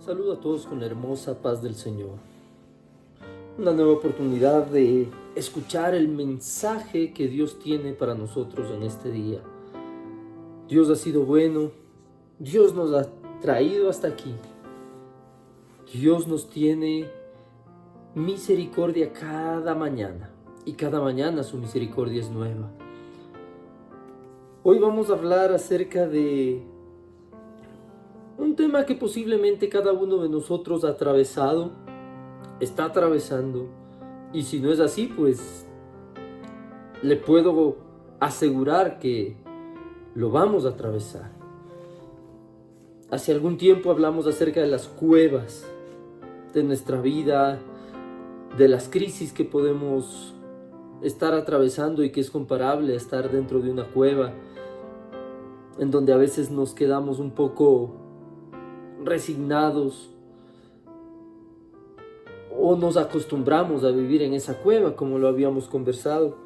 Saludo a todos con la hermosa paz del Señor. Una nueva oportunidad de escuchar el mensaje que Dios tiene para nosotros en este día. Dios ha sido bueno, Dios nos ha traído hasta aquí. Dios nos tiene misericordia cada mañana y cada mañana su misericordia es nueva. Hoy vamos a hablar acerca de un tema que posiblemente cada uno de nosotros ha atravesado, está atravesando, y si no es así, pues le puedo asegurar que lo vamos a atravesar. Hace algún tiempo hablamos acerca de las cuevas de nuestra vida, de las crisis que podemos estar atravesando y que es comparable a estar dentro de una cueva, en donde a veces nos quedamos un poco resignados o nos acostumbramos a vivir en esa cueva, como lo habíamos conversado.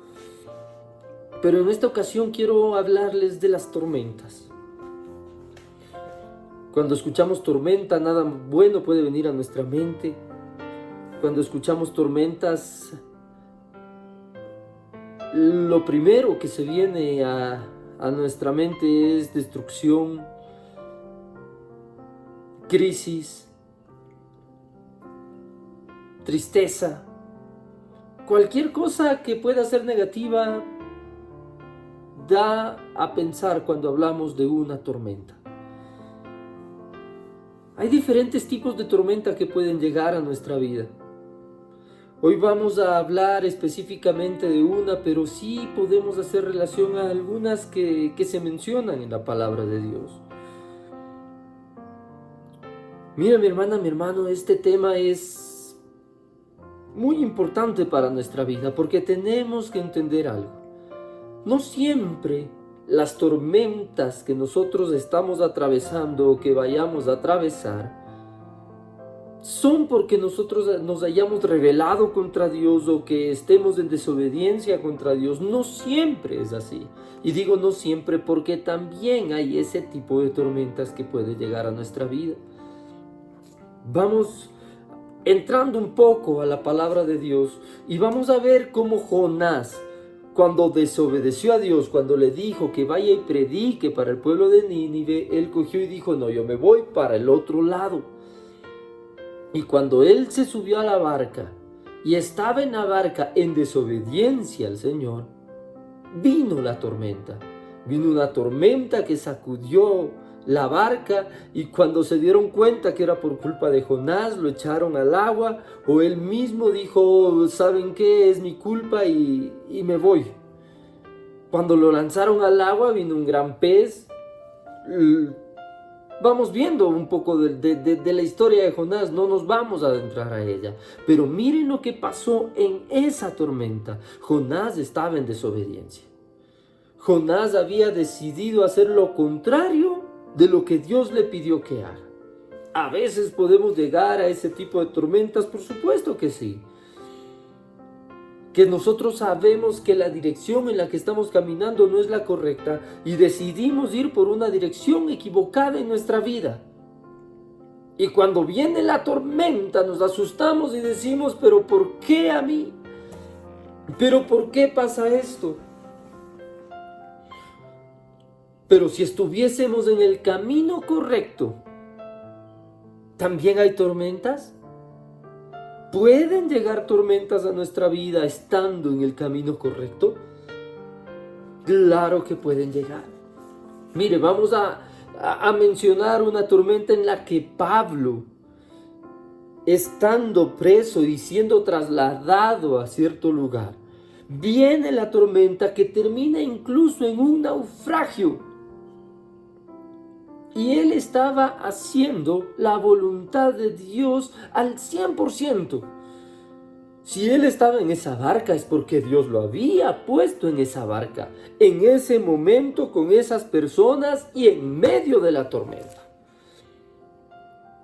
Pero en esta ocasión quiero hablarles de las tormentas. Cuando escuchamos tormenta, nada bueno puede venir a nuestra mente. Cuando escuchamos tormentas, lo primero que se viene a nuestra mente es destrucción, crisis, tristeza, cualquier cosa que pueda ser negativa da a pensar cuando hablamos de una tormenta. Hay diferentes tipos de tormenta que pueden llegar a nuestra vida. Hoy vamos a hablar específicamente de una, pero sí podemos hacer relación a algunas que se mencionan en la palabra de Dios. Mira, mi hermana, mi hermano, este tema es muy importante para nuestra vida porque tenemos que entender algo. No siempre las tormentas que nosotros estamos atravesando o que vayamos a atravesar son porque nosotros nos hayamos rebelado contra Dios o que estemos en desobediencia contra Dios. No siempre es así. Y digo no siempre porque también hay ese tipo de tormentas que puede llegar a nuestra vida. Vamos entrando un poco a la palabra de Dios y vamos a ver cómo Jonás, cuando desobedeció a Dios, cuando le dijo que vaya y predique para el pueblo de Nínive, él cogió y dijo, no, yo me voy para el otro lado. Y cuando él se subió a la barca y estaba en la barca en desobediencia al Señor, vino la tormenta. Vino una tormenta que sacudió la barca y cuando se dieron cuenta que era por culpa de Jonás, lo echaron al agua o él mismo dijo, ¿saben qué? Es mi culpa y me voy. Cuando lo lanzaron al agua vino un gran pez. Vamos viendo un poco de la historia de Jonás, no nos vamos a adentrar a ella. Pero miren lo que pasó en esa tormenta. Jonás estaba en desobediencia. Jonás había decidido hacer lo contrario de lo que Dios le pidió que haga. A veces podemos llegar a ese tipo de tormentas, por supuesto que sí. Que nosotros sabemos que la dirección en la que estamos caminando no es la correcta y decidimos ir por una dirección equivocada en nuestra vida. Y cuando viene la tormenta nos asustamos y decimos, ¿pero por qué a mí? ¿Pero por qué pasa esto? Pero si estuviésemos en el camino correcto, ¿también hay tormentas? ¿Pueden llegar tormentas a nuestra vida estando en el camino correcto? Claro que pueden llegar. Mire, vamos a mencionar una tormenta en la que Pablo, estando preso y siendo trasladado a cierto lugar, viene la tormenta que termina incluso en un naufragio. Y él estaba haciendo la voluntad de Dios al 100%. Si él estaba en esa barca es porque Dios lo había puesto en esa barca, en ese momento con esas personas y en medio de la tormenta.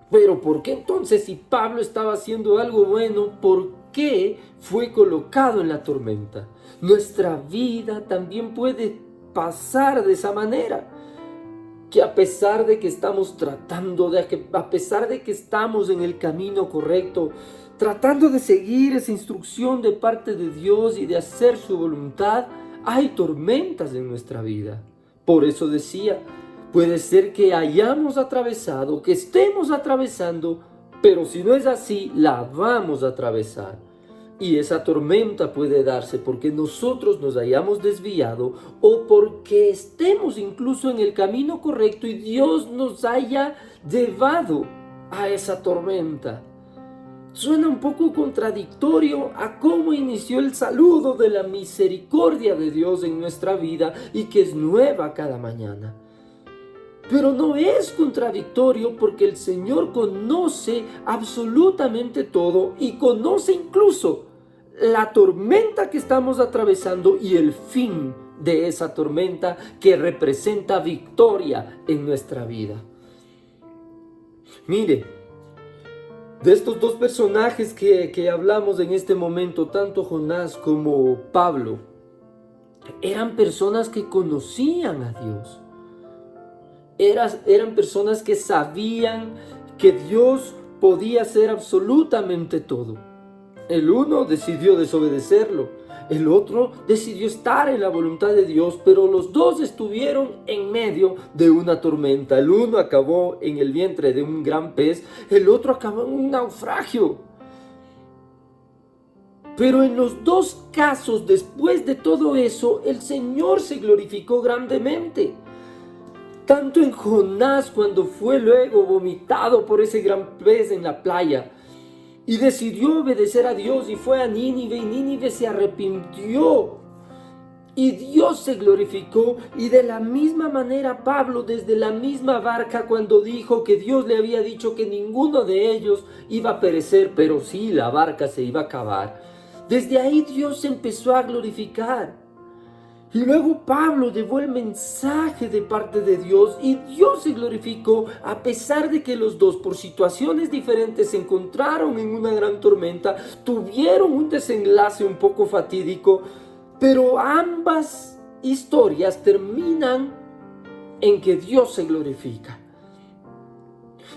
Pero ¿por qué entonces si Pablo estaba haciendo algo bueno, por qué fue colocado en la tormenta? Nuestra vida también puede pasar de esa manera. que a pesar de que estamos a pesar de que estamos en el camino correcto, tratando de seguir esa instrucción de parte de Dios y de hacer su voluntad, hay tormentas en nuestra vida. Por eso decía, puede ser que hayamos atravesado, que estemos atravesando, pero si no es así, la vamos a atravesar. Y esa tormenta puede darse porque nosotros nos hayamos desviado o porque estemos incluso en el camino correcto y Dios nos haya llevado a esa tormenta. Suena un poco contradictorio a cómo inició el saludo de la misericordia de Dios en nuestra vida y que es nueva cada mañana. Pero no es contradictorio porque el Señor conoce absolutamente todo y conoce incluso la tormenta que estamos atravesando y el fin de esa tormenta que representa victoria en nuestra vida. Mire, de estos dos personajes que hablamos en este momento, tanto Jonás como Pablo, eran personas que conocían a Dios. Eran personas que sabían que Dios podía hacer absolutamente todo. El uno decidió desobedecerlo, el otro decidió estar en la voluntad de Dios, pero los dos estuvieron en medio de una tormenta. El uno acabó en el vientre de un gran pez, el otro acabó en un naufragio. Pero en los dos casos, después de todo eso, el Señor se glorificó grandemente. Tanto en Jonás, cuando fue luego vomitado por ese gran pez en la playa y decidió obedecer a Dios y fue a Nínive, y Nínive se arrepintió y Dios se glorificó. Y de la misma manera Pablo, desde la misma barca, cuando dijo que Dios le había dicho que ninguno de ellos iba a perecer, pero sí la barca se iba a acabar, desde ahí Dios se empezó a glorificar. Y luego Pablo llevó el mensaje de parte de Dios y Dios se glorificó a pesar de que los dos por situaciones diferentes se encontraron en una gran tormenta, tuvieron un desenlace un poco fatídico, pero ambas historias terminan en que Dios se glorifica.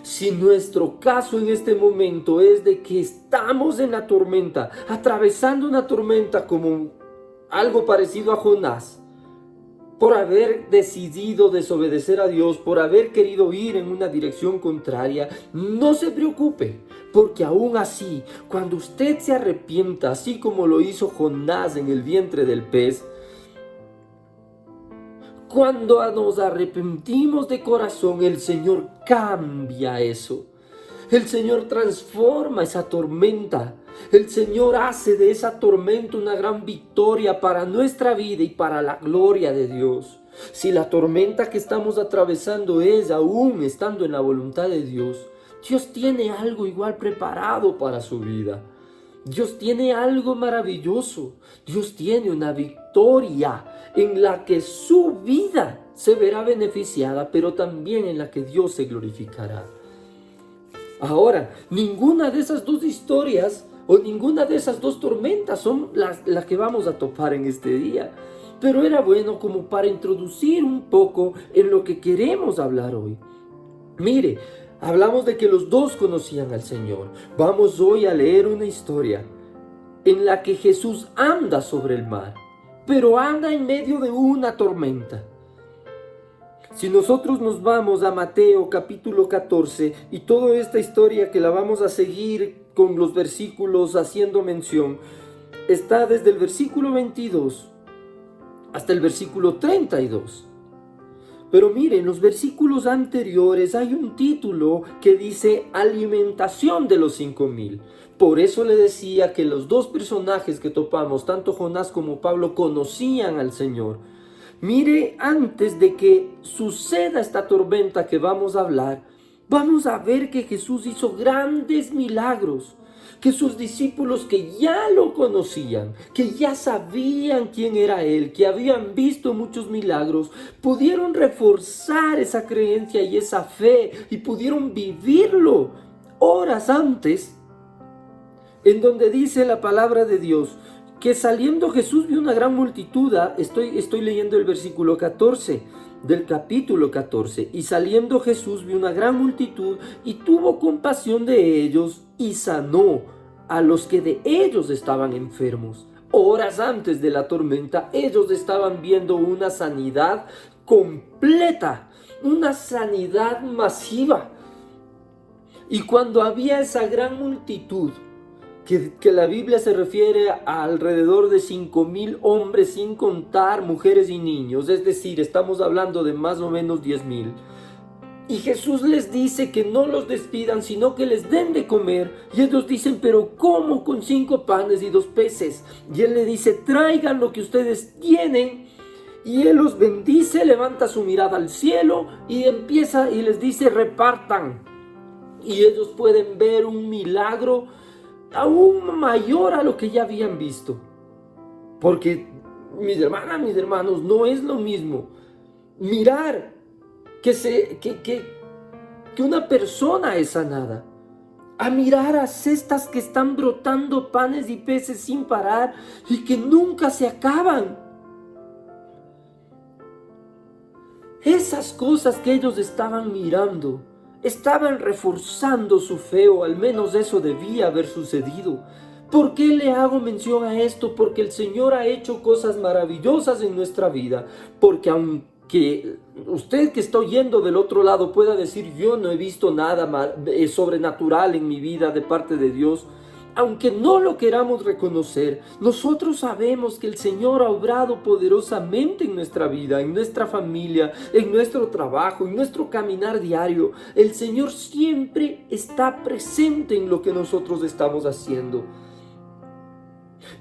Si nuestro caso en este momento es de que estamos en la tormenta, atravesando una tormenta como algo parecido a Jonás, por haber decidido desobedecer a Dios, por haber querido ir en una dirección contraria, no se preocupe, porque aún así, cuando usted se arrepienta, así como lo hizo Jonás en el vientre del pez, cuando nos arrepentimos de corazón, el Señor cambia eso. El Señor transforma esa tormenta. El Señor hace de esa tormenta una gran victoria para nuestra vida y para la gloria de Dios. Si la tormenta que estamos atravesando es aún estando en la voluntad de Dios, Dios tiene algo igual preparado para su vida. Dios tiene algo maravilloso. Dios tiene una victoria en la que su vida se verá beneficiada, pero también en la que Dios se glorificará. Ahora, ninguna de esas dos historias o ninguna de esas dos tormentas son las que vamos a topar en este día. Pero era bueno como para introducir un poco en lo que queremos hablar hoy. Mire, hablamos de que los dos conocían al Señor. Vamos hoy a leer una historia en la que Jesús anda sobre el mar, pero anda en medio de una tormenta. Si nosotros nos vamos a Mateo capítulo 14 y toda esta historia que la vamos a seguir con los versículos haciendo mención, está desde el versículo 22 hasta el versículo 32. Pero miren, en los versículos anteriores hay un título que dice alimentación de los 5,000. Por eso le decía que los dos personajes que topamos, tanto Jonás como Pablo, conocían al Señor. Mire, antes de que suceda esta tormenta que vamos a hablar, vamos a ver que Jesús hizo grandes milagros, que sus discípulos que ya lo conocían, que ya sabían quién era Él, que habían visto muchos milagros, pudieron reforzar esa creencia y esa fe y pudieron vivirlo horas antes, en donde dice la palabra de Dios que saliendo Jesús vio una gran multitud. Estoy leyendo el versículo 14. del capítulo 14. Y saliendo Jesús vio una gran multitud y tuvo compasión de ellos y sanó a los que de ellos estaban enfermos. Horas antes de la tormenta, ellos estaban viendo una sanidad completa, una sanidad masiva. Y cuando había esa gran multitud, que la Biblia se refiere a alrededor de 5,000 hombres, sin contar mujeres y niños, es decir, estamos hablando de más o menos 10,000. Y Jesús les dice que no los despidan, sino que les den de comer. Y ellos dicen, pero ¿cómo con 5 panes y 2 peces? Y Él le dice, traigan lo que ustedes tienen. Y Él los bendice, levanta su mirada al cielo y empieza y les dice, repartan. Y ellos pueden ver un milagro aún mayor a lo que ya habían visto. Porque, mis hermanas, mis hermanos, no es lo mismo mirar que una persona es sanada, a mirar a cestas que están brotando panes y peces sin parar y que nunca se acaban. Esas cosas que ellos estaban mirando estaban reforzando su fe, o al menos eso debía haber sucedido. ¿Por qué le hago mención a esto? Porque el Señor ha hecho cosas maravillosas en nuestra vida. Porque aunque usted que está oyendo del otro lado pueda decir, yo no he visto nada sobrenatural en mi vida de parte de Dios, aunque no lo queramos reconocer, nosotros sabemos que el Señor ha obrado poderosamente en nuestra vida, en nuestra familia, en nuestro trabajo, en nuestro caminar diario. El Señor siempre está presente en lo que nosotros estamos haciendo.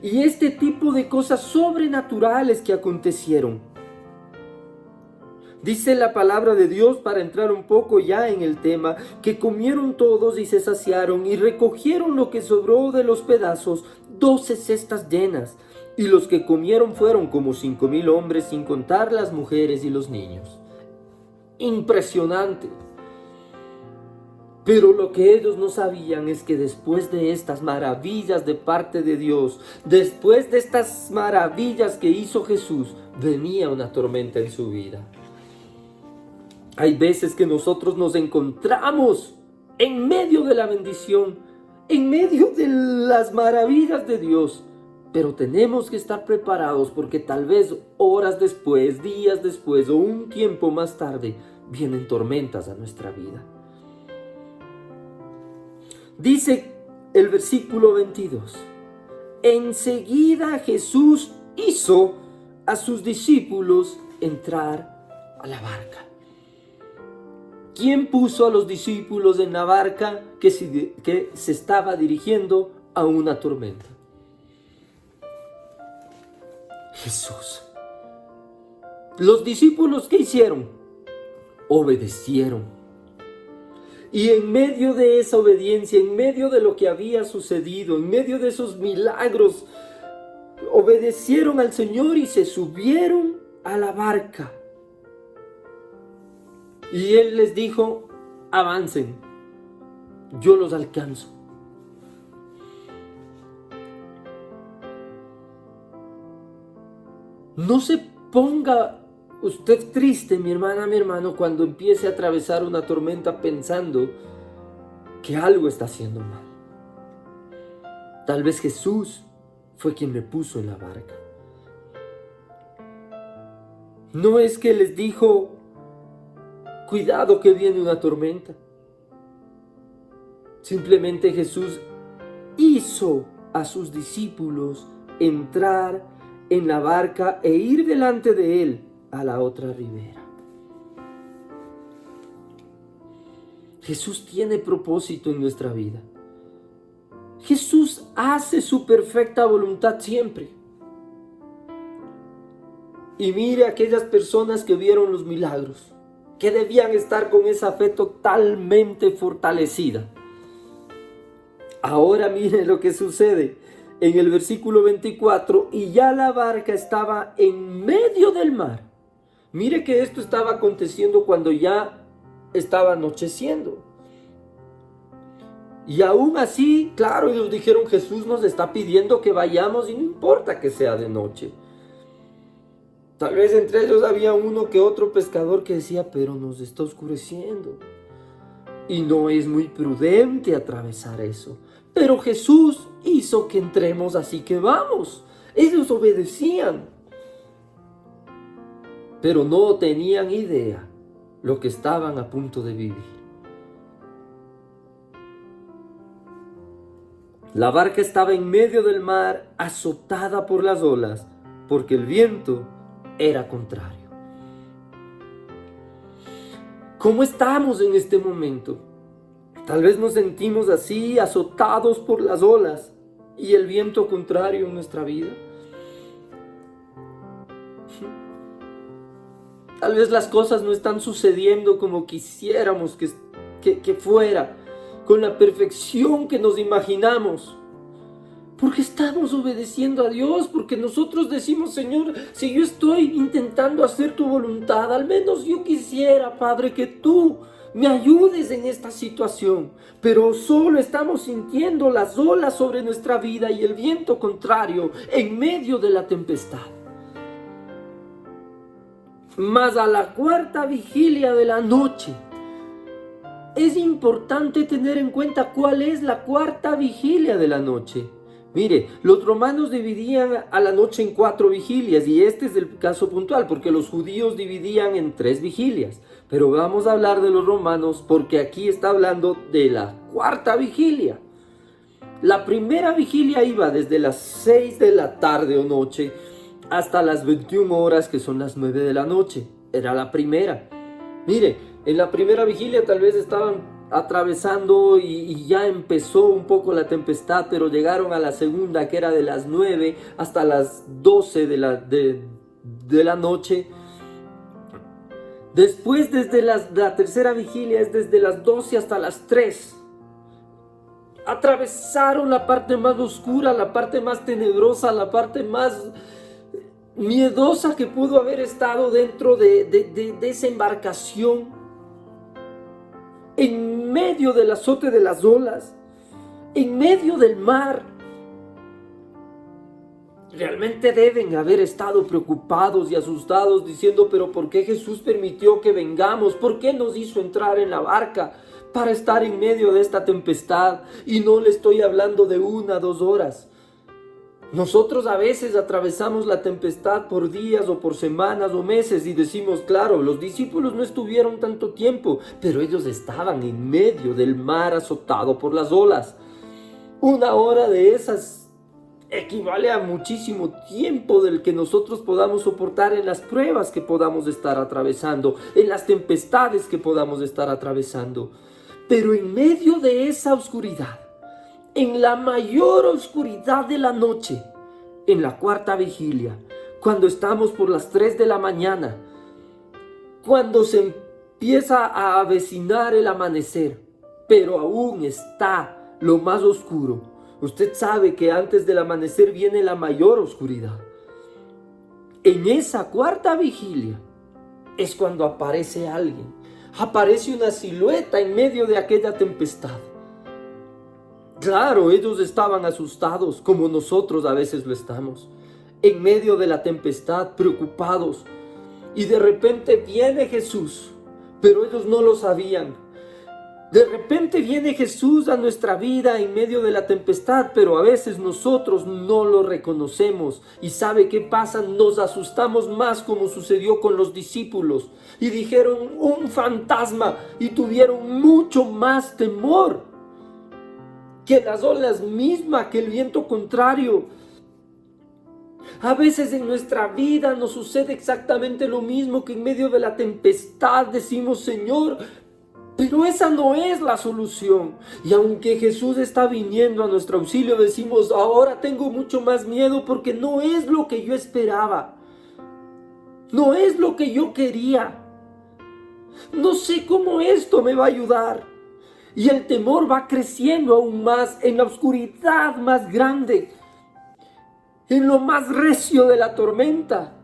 Y este tipo de cosas sobrenaturales que acontecieron, dice la palabra de Dios, para entrar un poco ya en el tema, que comieron todos y se saciaron y recogieron lo que sobró de los pedazos, 12 cestas llenas. Y los que comieron fueron como 5,000 hombres, sin contar las mujeres y los niños. Impresionante. Pero lo que ellos no sabían es que después de estas maravillas de parte de Dios, después de estas maravillas que hizo Jesús, venía una tormenta en su vida. Hay veces que nosotros nos encontramos en medio de la bendición, en medio de las maravillas de Dios, pero tenemos que estar preparados porque tal vez horas después, días después o un tiempo más tarde vienen tormentas a nuestra vida. Dice el versículo 22, enseguida Jesús hizo a sus discípulos entrar a la barca. ¿Quién puso a los discípulos en la barca que se estaba dirigiendo a una tormenta? Jesús. Los discípulos, ¿qué hicieron? Obedecieron. Y en medio de esa obediencia, en medio de lo que había sucedido, en medio de esos milagros, obedecieron al Señor y se subieron a la barca. Y Él les dijo, avancen, yo los alcanzo. No se ponga usted triste, mi hermana, mi hermano, cuando empiece a atravesar una tormenta pensando que algo está haciendo mal. Tal vez Jesús fue quien me puso en la barca. No es que les dijo, cuidado que viene una tormenta. Simplemente Jesús hizo a sus discípulos entrar en la barca e ir delante de Él a la otra ribera. Jesús tiene propósito en nuestra vida. Jesús hace su perfecta voluntad siempre. Y mire a aquellas personas que vieron los milagros, que debían estar con esa fe totalmente fortalecida. Ahora mire lo que sucede en el versículo 24, y ya la barca estaba en medio del mar. Mire que esto estaba aconteciendo cuando ya estaba anocheciendo. Y aún así, claro, ellos dijeron, Jesús nos está pidiendo que vayamos y no importa que sea de noche. Tal vez entre ellos había uno que otro pescador que decía, pero nos está oscureciendo y no es muy prudente atravesar eso. Pero Jesús hizo que entremos, así que vamos. Ellos obedecían, pero no tenían idea lo que estaban a punto de vivir. La barca estaba en medio del mar, azotada por las olas, porque el viento era contrario. ¿Cómo estamos en este momento? Tal vez nos sentimos así, azotados por las olas y el viento contrario en nuestra vida. Tal vez las cosas no están sucediendo como quisiéramos que fuera, con la perfección que nos imaginamos. Porque estamos obedeciendo a Dios, porque nosotros decimos, Señor, si yo estoy intentando hacer tu voluntad, al menos yo quisiera, Padre, que tú me ayudes en esta situación. Pero solo estamos sintiendo las olas sobre nuestra vida y el viento contrario en medio de la tempestad. Mas a la cuarta vigilia de la noche, es importante tener en cuenta cuál es la cuarta vigilia de la noche. Mire, los romanos dividían a la noche en 4 vigilias y este es el caso puntual porque los judíos dividían en 3 vigilias. Pero vamos a hablar de los romanos porque aquí está hablando de la cuarta vigilia. La primera vigilia iba desde las 6 de la tarde o noche hasta las 21 horas que son las 9 de la noche. Era la primera. Mire, en la primera vigilia tal vez estaban atravesando y ya empezó un poco la tempestad, pero llegaron a la segunda que era de las 9 hasta las 12 de la noche. Después desde la tercera vigilia es desde las 12 hasta las 3. Atravesaron la parte más oscura, la parte más tenebrosa, la parte más miedosa que pudo haber estado dentro de esa embarcación. En medio del azote de las olas, en medio del mar. Realmente deben haber estado preocupados y asustados diciendo, pero ¿por qué Jesús permitió que vengamos? ¿Por qué nos hizo entrar en la barca para estar en medio de esta tempestad? Y no le estoy hablando de 1 o 2 horas. Nosotros a veces atravesamos la tempestad por días o por semanas o meses y decimos, claro, los discípulos no estuvieron tanto tiempo, pero ellos estaban en medio del mar azotado por las olas. 1 hora de esas equivale a muchísimo tiempo del que nosotros podamos soportar en las pruebas que podamos estar atravesando, en las tempestades que podamos estar atravesando. Pero en medio de esa oscuridad, en la mayor oscuridad de la noche, en la cuarta vigilia, cuando estamos por las 3 de la mañana, cuando se empieza a avecinar el amanecer, pero aún está lo más oscuro. Usted sabe que antes del amanecer viene la mayor oscuridad. En esa cuarta vigilia es cuando aparece alguien, aparece una silueta en medio de aquella tempestad. Claro, ellos estaban asustados, como nosotros a veces lo estamos, en medio de la tempestad, preocupados. Y de repente viene Jesús, pero ellos no lo sabían. De repente viene Jesús a nuestra vida en medio de la tempestad, pero a veces nosotros no lo reconocemos. ¿Y sabe qué pasa? Nos asustamos más, como sucedió con los discípulos. Y dijeron, un fantasma, y tuvieron mucho más temor que las olas mismas, que el viento contrario. A veces en nuestra vida nos sucede exactamente lo mismo, que en medio de la tempestad decimos, Señor, pero esa no es la solución. Y aunque Jesús está viniendo a nuestro auxilio, decimos, ahora tengo mucho más miedo porque no es lo que yo esperaba. No es lo que yo quería. No sé cómo esto me va a ayudar. Y el temor va creciendo aún más en la oscuridad más grande, en lo más recio de la tormenta.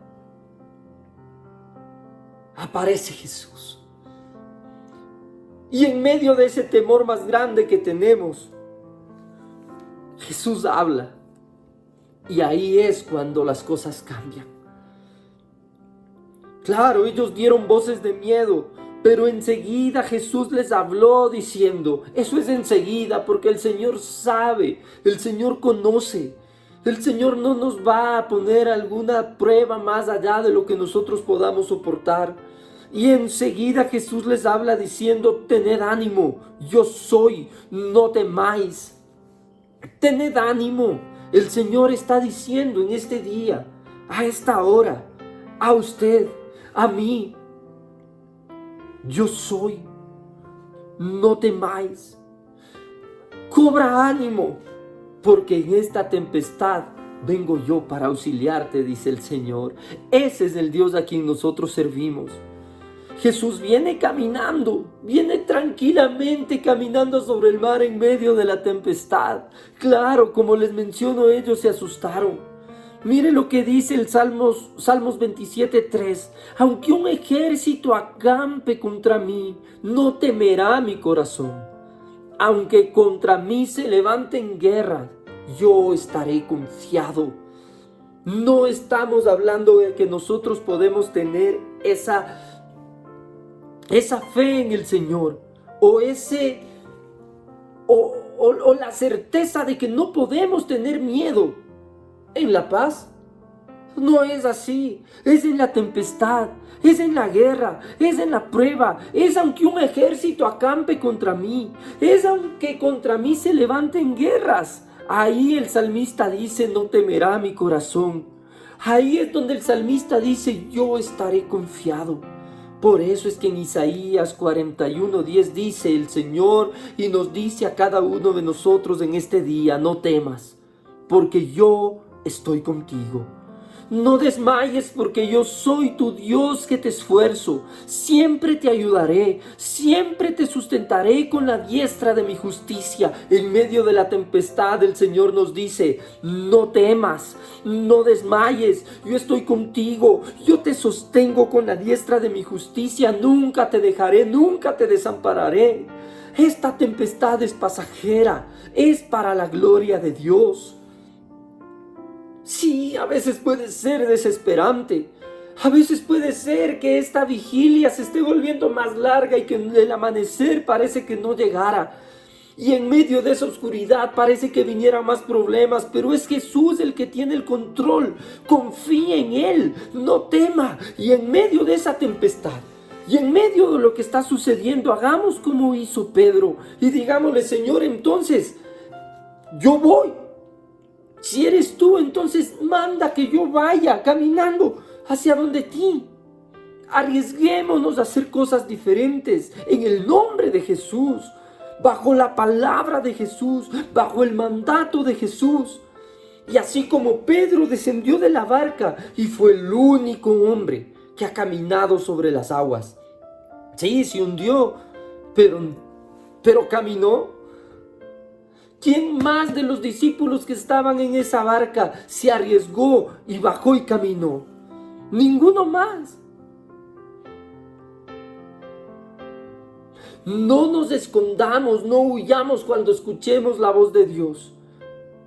Aparece Jesús. Y en medio de ese temor más grande que tenemos, Jesús habla. Y ahí es cuando las cosas cambian. Claro, ellos dieron voces de miedo, pero enseguida Jesús les habló diciendo, eso es enseguida porque el Señor sabe, el Señor conoce. El Señor no nos va a poner alguna prueba más allá de lo que nosotros podamos soportar. Y enseguida Jesús les habla diciendo, tened ánimo, yo soy, no temáis. Tened ánimo. El Señor está diciendo en este día, a esta hora, a usted, a mí, yo soy, no temáis. Cobra ánimo, porque en esta tempestad vengo yo para auxiliarte, dice el Señor. Ese es el Dios a quien nosotros servimos. Jesús viene caminando, viene tranquilamente caminando sobre el mar en medio de la tempestad. Claro, como les menciono, ellos se asustaron. Mire lo que dice el Salmos 27:3. Aunque un ejército acampe contra mí, no temerá mi corazón. Aunque contra mí se levanten guerras, yo estaré confiado. No estamos hablando de que nosotros podemos tener esa fe en el Señor o la certeza de que no podemos tener miedo en la paz. No es así, es en la tempestad, es en la guerra, es en la prueba, es aunque un ejército acampe contra mí, es aunque contra mí se levanten guerras. Ahí el salmista dice, no temerá mi corazón. Ahí es donde el salmista dice, yo estaré confiado. Por eso es que en Isaías 41:10 dice el Señor y nos dice a cada uno de nosotros en este día, no temas, porque yo estoy contigo. No desmayes porque yo soy tu Dios que te esfuerzo. Siempre te ayudaré, siempre te sustentaré con la diestra de mi justicia. En medio de la tempestad el Señor nos dice, no temas, no desmayes, yo estoy contigo, yo te sostengo con la diestra de mi justicia. Nunca te dejaré, nunca te desampararé. Esta tempestad es pasajera, es para la gloria de Dios. Sí, a veces puede ser desesperante. A veces puede ser que esta vigilia se esté volviendo más larga y que el amanecer parece que no llegara. Y en medio de esa oscuridad parece que vinieran más problemas, pero es Jesús el que tiene el control. Confía en Él, no tema. Y en medio de esa tempestad, y en medio de lo que está sucediendo, hagamos como hizo Pedro y digámosle, Señor, entonces, yo voy. Si eres tú, entonces manda que yo vaya caminando hacia donde ti. Arriesguémonos a hacer cosas diferentes en el nombre de Jesús, bajo la palabra de Jesús, bajo el mandato de Jesús. Y así como Pedro descendió de la barca y fue el único hombre que ha caminado sobre las aguas. Sí, se hundió, pero caminó. ¿Quién más de los discípulos que estaban en esa barca se arriesgó y bajó y caminó? Ninguno más. No nos escondamos, no huyamos cuando escuchemos la voz de Dios.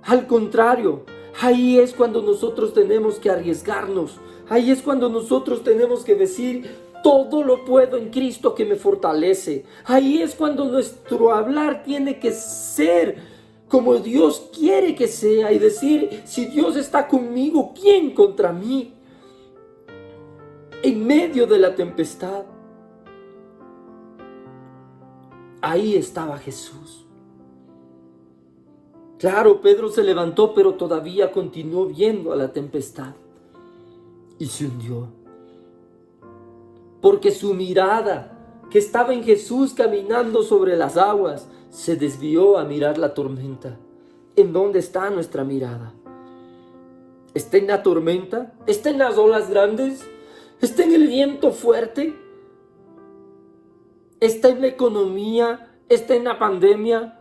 Al contrario, ahí es cuando nosotros tenemos que arriesgarnos. Ahí es cuando nosotros tenemos que decir, todo lo puedo en Cristo que me fortalece. Ahí es cuando nuestro hablar tiene que ser como Dios quiere que sea y decir, si Dios está conmigo, ¿quién contra mí? En medio de la tempestad, ahí estaba Jesús. Claro, Pedro se levantó, pero todavía continuó viendo a la tempestad y se hundió. Porque su mirada, que estaba en Jesús caminando sobre las aguas, se desvió a mirar la tormenta. ¿En dónde está nuestra mirada? ¿Está en la tormenta? ¿Está en las olas grandes? ¿Está en el viento fuerte? ¿Está en la economía? ¿Está en la pandemia?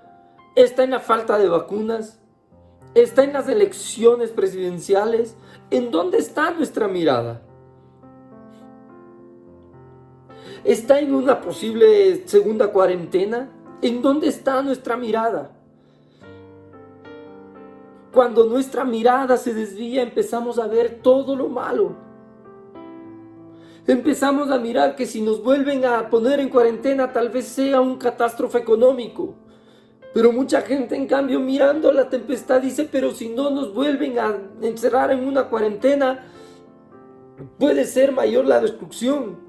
¿Está en la falta de vacunas? ¿Está en las elecciones presidenciales? ¿En dónde está nuestra mirada? ¿Está en una posible segunda cuarentena? ¿En dónde está nuestra mirada? Cuando nuestra mirada se desvía, empezamos a ver todo lo malo. Empezamos a mirar que si nos vuelven a poner en cuarentena tal vez sea un catástrofe económico. Pero mucha gente, en cambio, mirando la tempestad dice, pero si no nos vuelven a encerrar en una cuarentena, puede ser mayor la destrucción.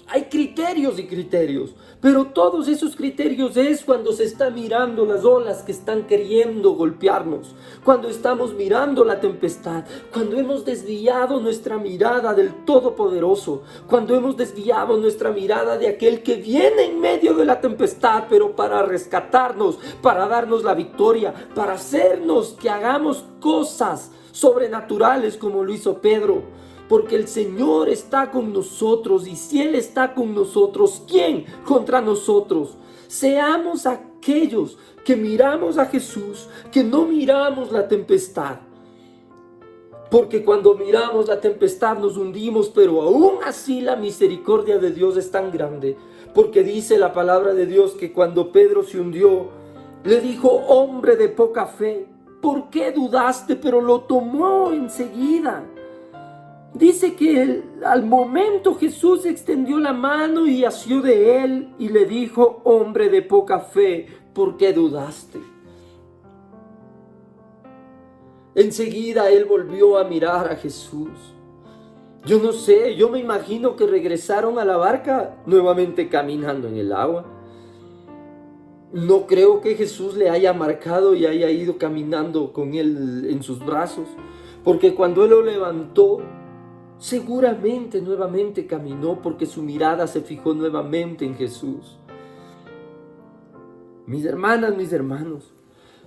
Hay criterios y criterios, pero todos esos criterios es cuando se está mirando las olas que están queriendo golpearnos, cuando estamos mirando la tempestad, cuando hemos desviado nuestra mirada del Todopoderoso, cuando hemos desviado nuestra mirada de aquel que viene en medio de la tempestad, pero para rescatarnos, para darnos la victoria, para hacernos que hagamos cosas sobrenaturales como lo hizo Pedro. Porque el Señor está con nosotros, y si Él está con nosotros, ¿quién contra nosotros? Seamos aquellos que miramos a Jesús, que no miramos la tempestad. Porque cuando miramos la tempestad nos hundimos, pero aún así la misericordia de Dios es tan grande. Porque dice la palabra de Dios que cuando Pedro se hundió, le dijo, hombre de poca fe, ¿por qué dudaste? Pero lo tomó enseguida. Dice que al momento Jesús extendió la mano y asió de él y le dijo, hombre de poca fe, ¿por qué dudaste? Enseguida él volvió a mirar a Jesús. Yo no sé, yo me imagino que regresaron a la barca nuevamente caminando en el agua. No creo que Jesús le haya marcado y haya ido caminando con él en sus brazos, porque cuando él lo levantó, seguramente nuevamente caminó porque su mirada se fijó nuevamente en Jesús. Mis hermanas, mis hermanos,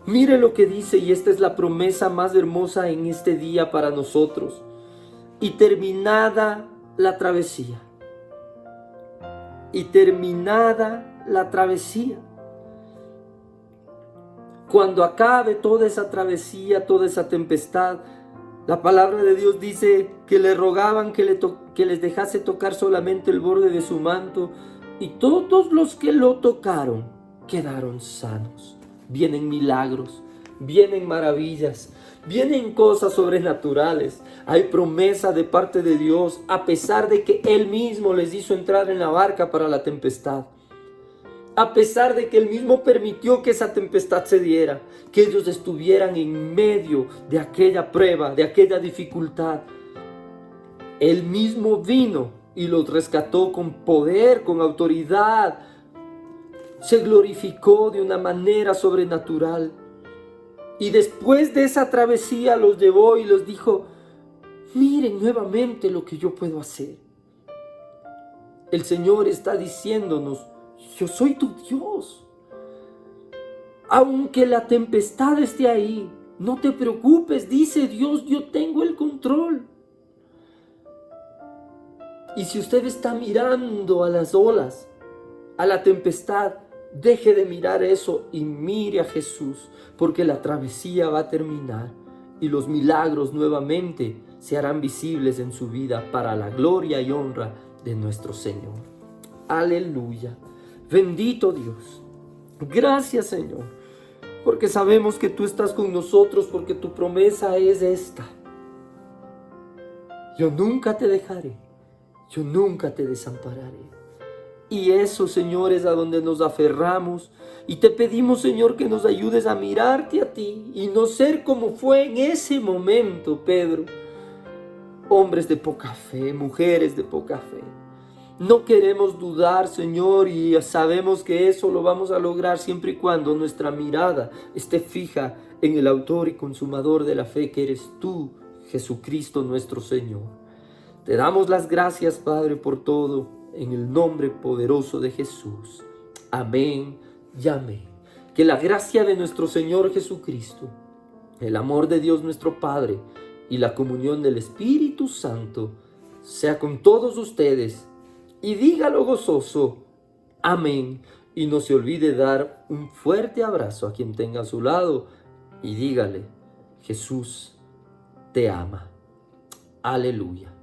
mire lo que dice, y esta es la promesa más hermosa en este día para nosotros. Y terminada la travesía. Y terminada la travesía. Cuando acabe toda esa travesía, toda esa tempestad, la palabra de Dios dice que le rogaban que les dejase tocar solamente el borde de su manto, y todos los que lo tocaron quedaron sanos. Vienen milagros, vienen maravillas, vienen cosas sobrenaturales. Hay promesa de parte de Dios, a pesar de que Él mismo les hizo entrar en la barca para la tempestad. A pesar de que Él mismo permitió que esa tempestad se diera, que ellos estuvieran en medio de aquella prueba, de aquella dificultad. Él mismo vino y los rescató con poder, con autoridad. Se glorificó de una manera sobrenatural. Y después de esa travesía los llevó y les dijo, miren nuevamente lo que yo puedo hacer. El Señor está diciéndonos, yo soy tu Dios. Aunque la tempestad esté ahí, no te preocupes, dice Dios, yo tengo el control. Y si usted está mirando a las olas, a la tempestad, deje de mirar eso y mire a Jesús, porque la travesía va a terminar y los milagros nuevamente se harán visibles en su vida para la gloria y honra de nuestro Señor. Aleluya. Bendito Dios. Gracias, Señor, porque sabemos que tú estás con nosotros, porque tu promesa es esta. Yo nunca te dejaré, yo nunca te desampararé. Y eso, Señor, es a donde nos aferramos. Y te pedimos, Señor, que nos ayudes a mirarte a ti y no ser como fue en ese momento, Pedro. Hombres de poca fe, mujeres de poca fe. No queremos dudar, Señor, y sabemos que eso lo vamos a lograr siempre y cuando nuestra mirada esté fija en el autor y consumador de la fe, que eres tú, Jesucristo nuestro Señor. Te damos las gracias, Padre, por todo, en el nombre poderoso de Jesús. Amén y amén. Que la gracia de nuestro Señor Jesucristo, el amor de Dios nuestro Padre y la comunión del Espíritu Santo sea con todos ustedes. Y dígalo gozoso, amén. Y no se olvide dar un fuerte abrazo a quien tenga a su lado y dígale, Jesús te ama. Aleluya.